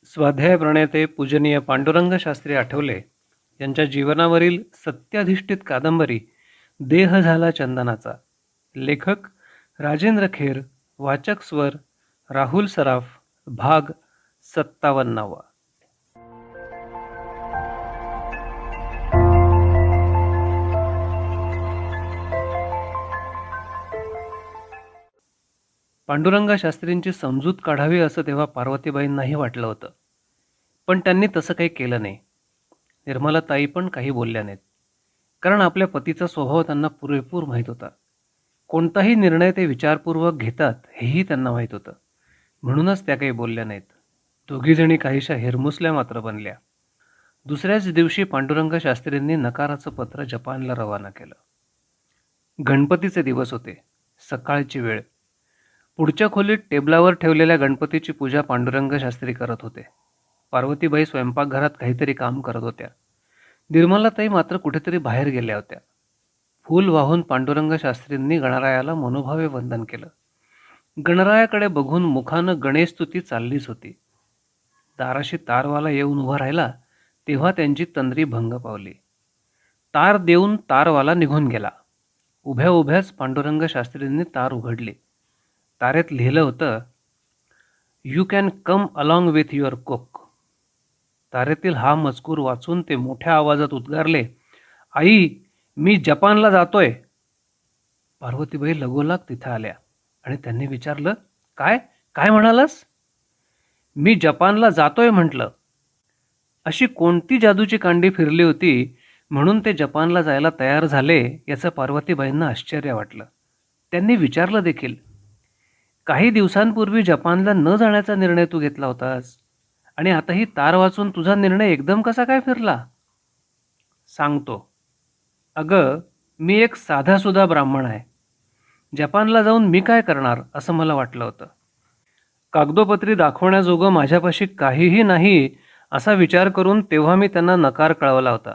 स्वाध्याय प्रणेते पूजनीय पांडुरंग शास्त्री आठवले यांच्या जीवनावरील सत्याधिष्ठित कादंबरी देह झाला चंदनाचा. लेखक राजेंद्र खेर. वाचक स्वर राहुल सराफ. भाग 57. पांडुरंग शास्त्रींची समजूत काढावी असं तेव्हा पार्वतीबाईंनाही वाटलं होतं, पण त्यांनी तसं काही केलं नाही. निर्मलाताई पण काही बोलल्या नाहीत, कारण आपल्या पतीचा स्वभाव त्यांना पुरेपूर माहीत होता. कोणताही निर्णय ते विचारपूर्वक घेतात हेही त्यांना माहीत होतं. म्हणूनच त्या काही बोलल्या नाहीत. दोघीजणी काहीशा हिरमुसल्या मात्र बनल्या. दुसऱ्याच दिवशी पांडुरंग शास्त्रींनी नकाराचं पत्र जपानला रवाना केलं. गणपतीचे दिवस होते. सकाळची वेळ. पुढच्या खोलीत टेबलावर ठेवलेल्या गणपतीची पूजा पांडुरंग शास्त्री करत होते. पार्वतीबाई स्वयंपाकघरात काहीतरी काम करत होत्या. निर्मलाताई मात्र कुठेतरी बाहेर गेल्या होत्या. फूल वाहून पांडुरंग शास्त्रींनी गणरायाला मनोभावे वंदन केलं. गणरायाकडे बघून मुखानं गणेशस्तुती चाललीच होती. दाराशी तारवाला येऊन उभा राहिला तेव्हा त्यांची तंद्री भंग पावली. तार देऊन तारवाला निघून गेला. उभ्या उभ्याच पांडुरंग शास्त्रींनी तार उघडली. तारेत लिहिलं होतं, you can come along with your cook. तारेतील हा मजकूर वाचून ते मोठ्या आवाजात उद्गारले, आई, मी जपानला जातोय. पार्वतीबाई लगोलाग तिथे आल्या आणि त्यांनी विचारलं, काय काय म्हणालास? मी जपानला जातोय म्हटलं. अशी कोणती जादूची कांडी फिरली होती म्हणून ते जपानला जायला तयार झाले याचं पार्वतीबाईंना आश्चर्य वाटलं. त्यांनी विचारलं देखील, काही दिवसांपूर्वी जपानला न जाण्याचा निर्णय तू घेतला होतास आणि आता ही तार वाचून तुझा निर्णय एकदम कसा काय फिरला? सांगतो. अगं, मी एक साधासुधा ब्राह्मण आहे. जपानला जाऊन मी काय करणार असं मला वाटलं होतं. कागदोपत्री दाखवण्याजोगं माझ्यापाशी काहीही नाही असा विचार करून तेव्हा मी त्यांना नकार कळवला होता.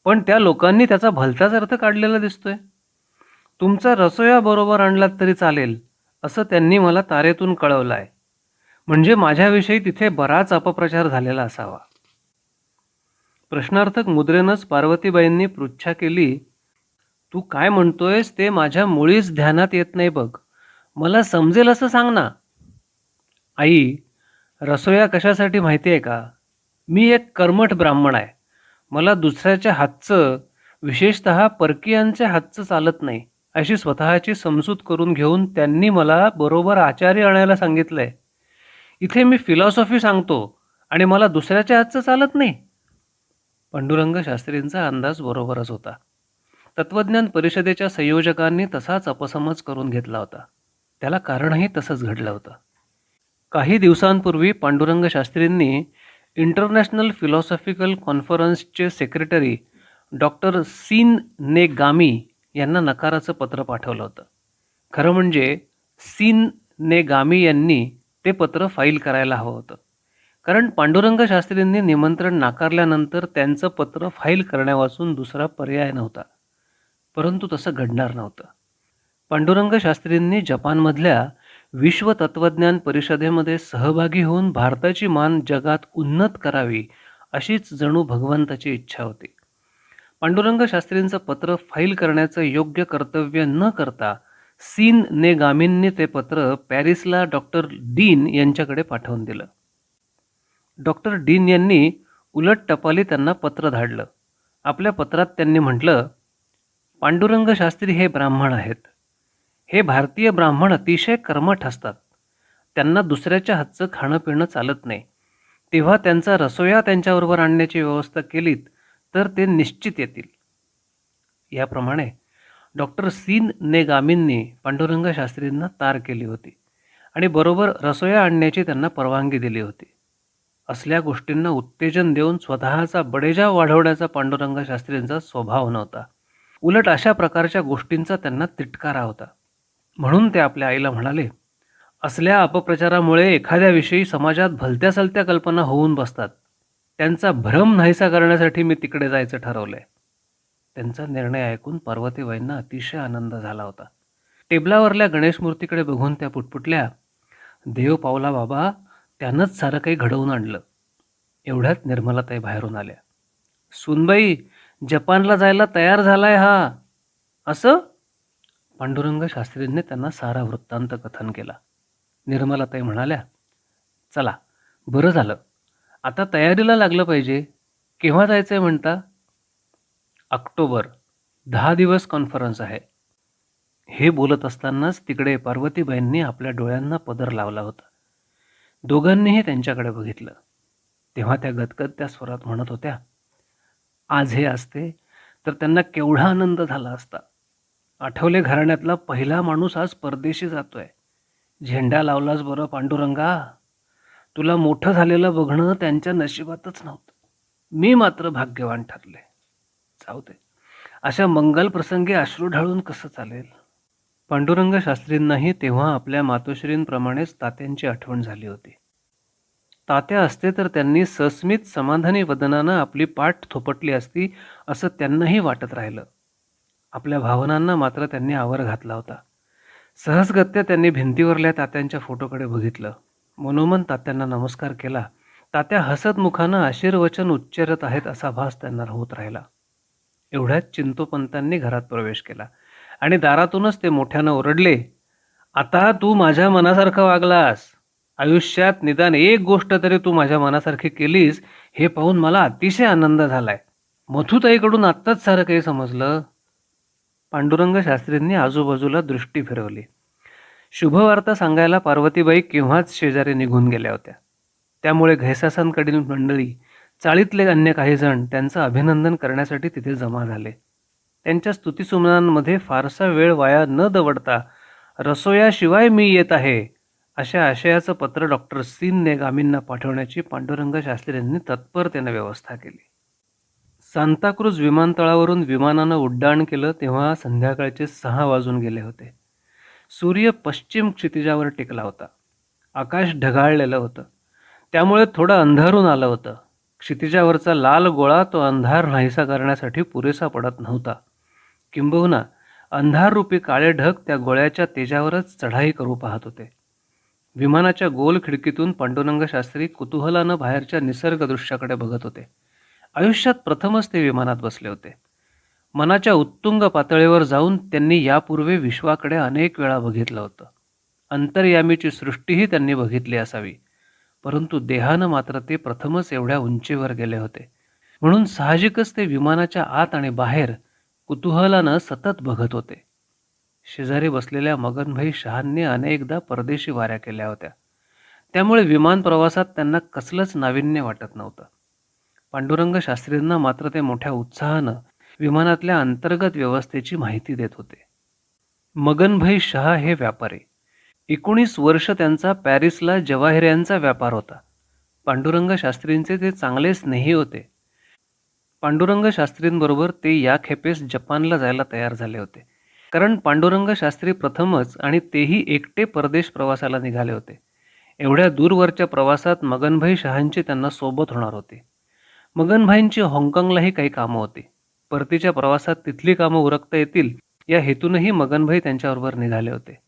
पण त्या लोकांनी त्याचा भलताच अर्थ काढलेला दिसतोय. तुमचा रसोया बरोबर आणलात तरी चालेल असं त्यांनी मला तारेतून कळवलं आहे. म्हणजे माझ्याविषयी तिथे बराच अपप्रचार झालेला असावा. प्रश्नार्थक मुद्रेनंच पार्वतीबाईंनी पृच्छा केली, तू काय म्हणतोयस ते माझ्या मुळीच ध्यानात येत नाही बघ. मला समजेल असं सांग ना. आई, रसोया कशासाठी माहिती आहे का? मी एक कर्मठ ब्राह्मण आहे. मला दुसऱ्याच्या हातचं, विशेषतः परकीयांच्या हातचं चालत नाही अशी स्वतःची समजूत करून घेऊन त्यांनी मला बरोबर आचारी आणायला सांगितलंय. इथे मी फिलॉसॉफी सांगतो आणि मला दुसऱ्याच्या हातचं चालत नाही. पांडुरंग शास्त्रींचा अंदाज बरोबरच होता. तत्वज्ञान परिषदेच्या संयोजकांनी तसाच अपसमज करून घेतला होता. त्याला कारणही तसंच घडलं होतं. काही दिवसांपूर्वी पांडुरंग शास्त्रींनी इंटरनॅशनल फिलॉसॉफिकल कॉन्फरन्सचे सेक्रेटरी डॉक्टर सीन नेगामी यांना नकाराचं पत्र पाठवलं होतं. खरं म्हणजे सीन नेगामी यांनी ते पत्र फाईल करायला हवं होतं, कारण पांडुरंग शास्त्रींनी निमंत्रण नाकारल्यानंतर त्यांचं पत्र फाईल करण्यावाचून दुसरा पर्याय नव्हता. परंतु तसं घडणार नव्हतं. पांडुरंग शास्त्रींनी जपानमधल्या विश्व तत्वज्ञान परिषदेमध्ये सहभागी होऊन भारताची मान जगात उन्नत करावी अशीच जणू भगवंताची इच्छा होती. पांडुरंग शास्त्रींचं पत्र फाईल करण्याचं योग्य कर्तव्य न करता सीन नेगामींनी ते पत्र पॅरिसला डॉक्टर डीन यांच्याकडे पाठवून दिलं. डॉक्टर डीन यांनी उलट टपाली त्यांना पत्र धाडलं. आपल्या पत्रात त्यांनी म्हटलं, पांडुरंग शास्त्री हे ब्राह्मण आहेत. हे भारतीय ब्राह्मण अतिशय कर्मठ असतात. त्यांना दुसऱ्याच्या हातचं खाणं पिणं चालत नाही. तेव्हा त्यांचा रसोया त्यांच्याबरोबर आणण्याची व्यवस्था केलीत तर ते निश्चित येतील. याप्रमाणे डॉक्टर सीन नेगामींनी पांडुरंग शास्त्रींना तार केली होती आणि बरोबर रसोया आणण्याची त्यांना परवानगी दिली होती. असल्या गोष्टींना उत्तेजन देऊन स्वतःचा बडेजाव वाढवण्याचा पांडुरंग शास्त्रींचा स्वभाव नव्हता. उलट अशा प्रकारच्या गोष्टींचा त्यांना तिटकारा होता. म्हणून ते आपल्या आईला म्हणाले, असल्या अपप्रचारामुळे एखाद्याविषयी समाजात भलत्या सलत्या कल्पना होऊन बसतात. त्यांचा भ्रम नाहीसा करण्यासाठी मी तिकडे जायचं ठरवलंय. त्यांचा निर्णय ऐकून पार्वतीबाईंना अतिशय आनंद झाला होता. टेबलावरल्या गणेश मूर्तीकडे बघून त्या पुटपुटल्या, देव पावला बाबा, त्यानंच सारं काही घडवून आणलं. एवढ्यात निर्मलाताई बाहेरून आल्या. "सुनबाई, जपानला जायला तयार झालाय हा." "असं?" पांडुरंग शास्त्रींनी त्यांना सारा वृत्तांत कथन केला. निर्मलाताई म्हणाल्या, "चला, बरं झालं. आता तयारीला लागलं पाहिजे. केव्हा जायचंय म्हणता?" "ऑक्टोबर. 10 दिवस कॉन्फरन्स आहे." हे बोलत असतानाच तिकडे पार्वतीबाईंनी आपल्या डोळ्यांना पदर लावला होता. दोघांनीही त्यांच्याकडे बघितलं. तेव्हा त्या गदगदत्या स्वरात म्हणत होत्या, आज हे असते तर त्यांना केवढा आनंद झाला असता. आठवले घराण्यातला पहिला माणूस आज परदेशी जातोय. झेंडा लावलाच बरं पांडुरंगा. तुला मोठं झालेलं बघणं त्यांच्या नशिबातच नव्हतं. मी मात्र भाग्यवान ठरले. जाऊ दे, अशा मंगल प्रसंगी अश्रू ढाळून कसं चालेल. पांडुरंग शास्त्रींनाही तेव्हा आपल्या मातोश्रींप्रमाणेच तात्यांची आठवण झाली होती. तात्या असते तर त्यांनी सस्मित समाधानी वदनानं आपली पाठ थोपटली असती असं त्यांनाही वाटत राहिलं. आपल्या भावनांना मात्र त्यांनी आवर घातला होता. सहजगत्या त्यांनी भिंतीवरल्या तात्यांच्या फोटोकडे बघितलं. मनोमन तात्यांना नमस्कार केला. तात्या हसत मुखानं आशीर्वचन उच्चारत आहेत असा भास त्यांना होत राहिला. एवढ्यात चिंतोपंतांनी घरात प्रवेश केला आणि दारातूनच ते मोठ्यानं ओरडले, आता तू माझ्या मनासारखं वागलास. आयुष्यात निदान एक गोष्ट तरी तू माझ्या मनासारखी केलीस हे पाहून मला अतिशय आनंद झालाय. मथुताईकडून आत्ताच सारं काही समजलं. पांडुरंग शास्त्रींनी आजूबाजूला दृष्टी फिरवली. शुभवार्ता सांगायला पार्वतीबाई केव्हाच शेजारी निघून गेल्या होत्या. त्यामुळे घैसासांकडील मंडळी, चाळीतले अन्य काही जण त्यांचं अभिनंदन करण्यासाठी तिथे जमा झाले. त्यांच्या स्तुतिसुमनांमध्ये फारसा वेळ वाया न दवडता रसोयाशिवाय मी येत आहे अशा आशयाचं पत्र डॉक्टर सीनने गामींना पाठवण्याची पांडुरंग शास्त्रींनी तत्परतेने व्यवस्था केली. सांताक्रूज विमानतळावरून विमानानं उड्डाण केलं तेव्हा संध्याकाळचे 6 वाजून गेले होते. सूर्य पश्चिम क्षितिजावर टेकला होता. आकाश ढगाळलेलं होतं. त्यामुळे थोडं अंधारून आलं होतं. क्षितिजावरचा लाल गोळा तो अंधार नाहीसा करण्यासाठी पुरेसा पडत नव्हता. किंबहुना अंधाररूपी काळे ढग त्या गोळ्याच्या तेजावरच चढाई करू पाहत होते. विमानाच्या गोल खिडकीतून पांडुरंग शास्त्री कुतूहलानं बाहेरच्या निसर्ग दृश्याकडे बघत होते. आयुष्यात प्रथमच ते विमानात बसले होते. मनाच्या उत्तुंग पातळीवर जाऊन त्यांनी यापूर्वी विश्वाकडे अनेक वेळा बघितलं होतं. अंतर्यामीची सृष्टीही त्यांनी बघितली असावी, परंतु देहानं मात्र ते प्रथमच एवढ्या उंचीवर गेले होते. म्हणून साहजिकच ते विमानाच्या आत आणि बाहेर कुतूहलानं सतत बघत होते. शेजारी बसलेल्या मगनभाई शहांनी अनेकदा परदेशी वाऱ्या केल्या होत्या. त्यामुळे विमान प्रवासात त्यांना कसलंच नाविन्य वाटत नव्हतं. पांडुरंग शास्त्रींना मात्र ते मोठ्या उत्साहानं विमानातल्या अंतर्गत व्यवस्थेची माहिती देत होते. मगनभाई शहा हे व्यापारी. 19 वर्ष त्यांचा पॅरिसला जवाहिऱ्यांचा व्यापार होता. पांडुरंग शास्त्रींचे ते चांगले स्नेही होते. पांडुरंग शास्त्रींबरोबर ते या खेपेस जपानला जायला तयार झाले होते. कारण पांडुरंग शास्त्री प्रथमच आणि तेही एकटे परदेश प्रवासाला निघाले होते. एवढ्या दूरवरच्या प्रवासात मगनभाई शहांची त्यांना सोबत होणार होती. मगनभाईंची हाँगकाँगलाही काही कामं होती. परतीच्या प्रवासात तिथली कामं उरकता येतील या हेतूनही मगनभाई त्यांच्याबरोबर निघाले होते.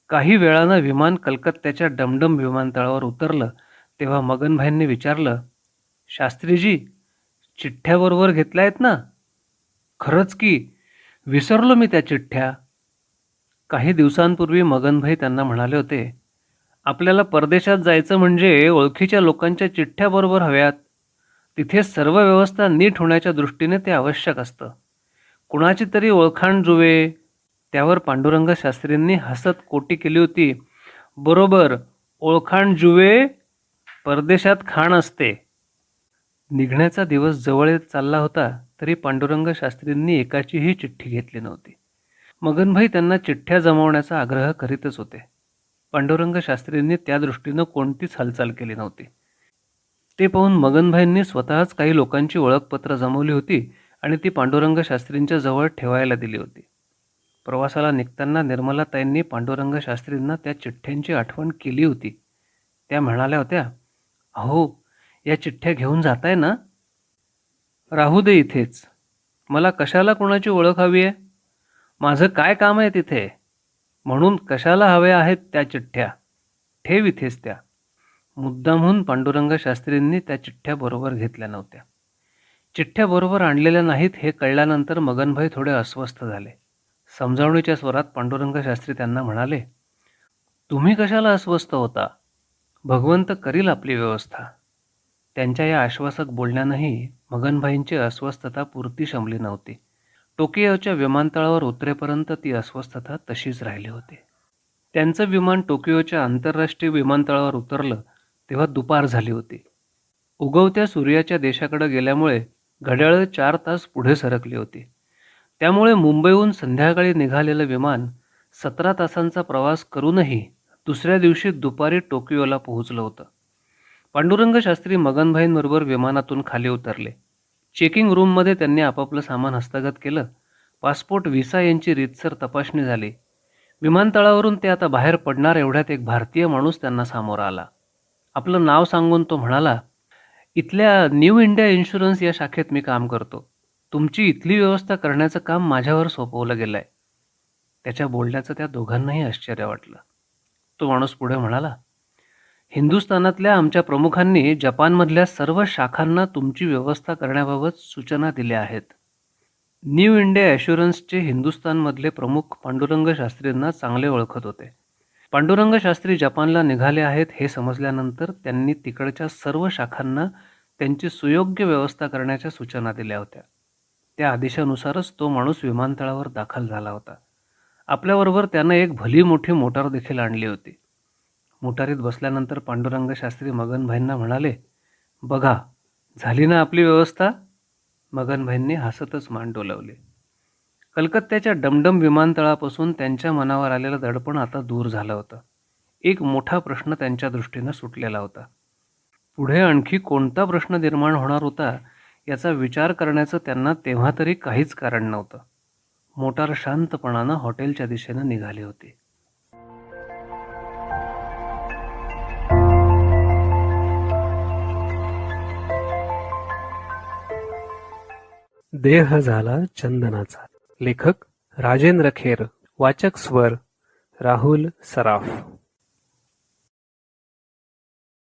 काही वेळानं विमान कलकत्त्याच्या डमडम विमानतळावर उतरलं तेव्हा मगनभाईंनी विचारलं, शास्त्रीजी, चिठ्ठ्याबरोबर घेतल्या ना? खरंच की, विसरलो मी त्या चिठ्ठ्या. काही दिवसांपूर्वी मगनभाई त्यांना म्हणाले होते, आपल्याला परदेशात जायचं म्हणजे ओळखीच्या लोकांच्या चिठ्ठ्या बरोबर हव्यात. तिथे सर्व व्यवस्था नीट होण्याच्या दृष्टीने ते आवश्यक असतं. कुणाची तरी ओळखाण जुवे. त्यावर पांडुरंग शास्त्रींनी हसत कोटी केली होती, बरोबर, ओळखाण जुवे, परदेशात खाण असते. निघण्याचा दिवस जवळ येत चालला होता तरी पांडुरंग शास्त्रींनी एकाचीही चिठ्ठी घेतली नव्हती. मगनभाई त्यांना चिठ्ठ्या जमवण्याचा आग्रह करीतच होते. पांडुरंग शास्त्रींनी त्या दृष्टीनं कोणतीच हालचाल केली नव्हती. ते पाहून मगनभाईंनी स्वतःच काही लोकांची ओळखपत्र जमवली होती आणि ती पांडुरंग शास्त्रींच्या जवळ ठेवायला दिली होती. प्रवासाला निघताना निर्मलाताईंनी पांडुरंग शास्त्रींना त्या चिठ्ठ्यांची आठवण केली होती. त्या म्हणाल्या होत्या, अहो, या चिठ्ठ्या घेऊन जाताय ना? राहू दे इथेच. मला कशाला कोणाची ओळख हवी आहे? माझं काय काम आहे तिथे? म्हणून कशाला हव्या आहेत त्या चिठ्ठ्या? ठेव इथेच त्या. मुद्दामहून पांडुरंग शास्त्रींनी त्या चिठ्ठ्या बरोबर घेतल्या नव्हत्या. चिठ्ठ्या बरोबर आणलेल्या नाहीत हे कळल्यानंतर मगनभाई थोडे अस्वस्थ झाले. समजावणीच्या स्वरात पांडुरंग शास्त्री त्यांना म्हणाले, तुम्ही कशाला अस्वस्थ होता? भगवंत करील आपली व्यवस्था. त्यांच्या या आश्वासक बोलण्यानंही मगनभाईंची अस्वस्थता पुरती शमली नव्हती. टोकियोच्या विमानतळावर उतरेपर्यंत ती अस्वस्थता तशीच राहिली होती. त्यांचं विमान टोकियोच्या आंतरराष्ट्रीय विमानतळावर उतरलं तेव्हा दुपार झाली होती. उगवत्या सूर्याच्या देशाकडे गेल्यामुळे घड्याळं 4 तास पुढे सरकली होती. त्यामुळे मुंबईहून संध्याकाळी निघालेलं विमान 17 तासांचा प्रवास करूनही दुसऱ्या दिवशी दुपारी टोकियोला पोहोचलं होतं. पांडुरंग शास्त्री मगनभाईंबरोबर विमानातून खाली उतरले. चेकिंग रूममध्ये त्यांनी आपापलं सामान हस्तगत केलं. पासपोर्ट, व्हिसा यांची रीतसर तपासणी झाली. विमानतळावरून ते आता बाहेर पडणार एवढ्यात एक भारतीय माणूस त्यांना समोर आला. आपलं नाव सांगून तो म्हणाला, इथल्या न्यू इंडिया इन्शुरन्स या शाखेत मी काम करतो. तुमची इथली व्यवस्था करण्याचं काम माझ्यावर सोपवलं गेलं आहे. त्याच्या बोलण्याचं त्या दोघांनाही आश्चर्य वाटलं. तो माणूस पुढे म्हणाला, हिंदुस्थानातल्या आमच्या प्रमुखांनी जपानमधल्या सर्व शाखांना तुमची व्यवस्था करण्याबाबत सूचना दिल्या आहेत. न्यू इंडिया ॲश्युरन्सचे हिंदुस्थानमधले प्रमुख पांडुरंग शास्त्रींना चांगले ओळखत होते. पांडुरंग शास्त्री जपानला निघाले आहेत हे समजल्यानंतर त्यांनी तिकडच्या सर्व शाखांना त्यांची सुयोग्य व्यवस्था करण्याच्या सूचना दिल्या होत्या. त्या आदेशानुसारच तो माणूस विमानतळावर दाखल झाला होता. आपल्याबरोबर त्यानं एक भली मोठी मोटार देखील आणली होती. मोटारीत बसल्यानंतर पांडुरंग शास्त्री मगनभाईंना म्हणाले, बघा, झाली ना आपली व्यवस्था? मगनभाईंनी हसतच मान डोलावली. कलकत्त्याच्या डमडम विमानतळापासून त्यांच्या मनावर आलेलं दडपण आता दूर झालं होतं. एक मोठा प्रश्न त्यांच्या दृष्टीनं सुटलेला होता. पुढे आणखी कोणता प्रश्न निर्माण होणार होता याचा विचार करण्याचं त्यांना तेव्हा तरी काहीच कारण नव्हतं. मोटार शांतपणानं हॉटेलच्या दिशेनं निघाली होती. देह झाला चंदनाचा. लेखक राजेंद्र खेर. वाचक स्वर राहुल सराफ.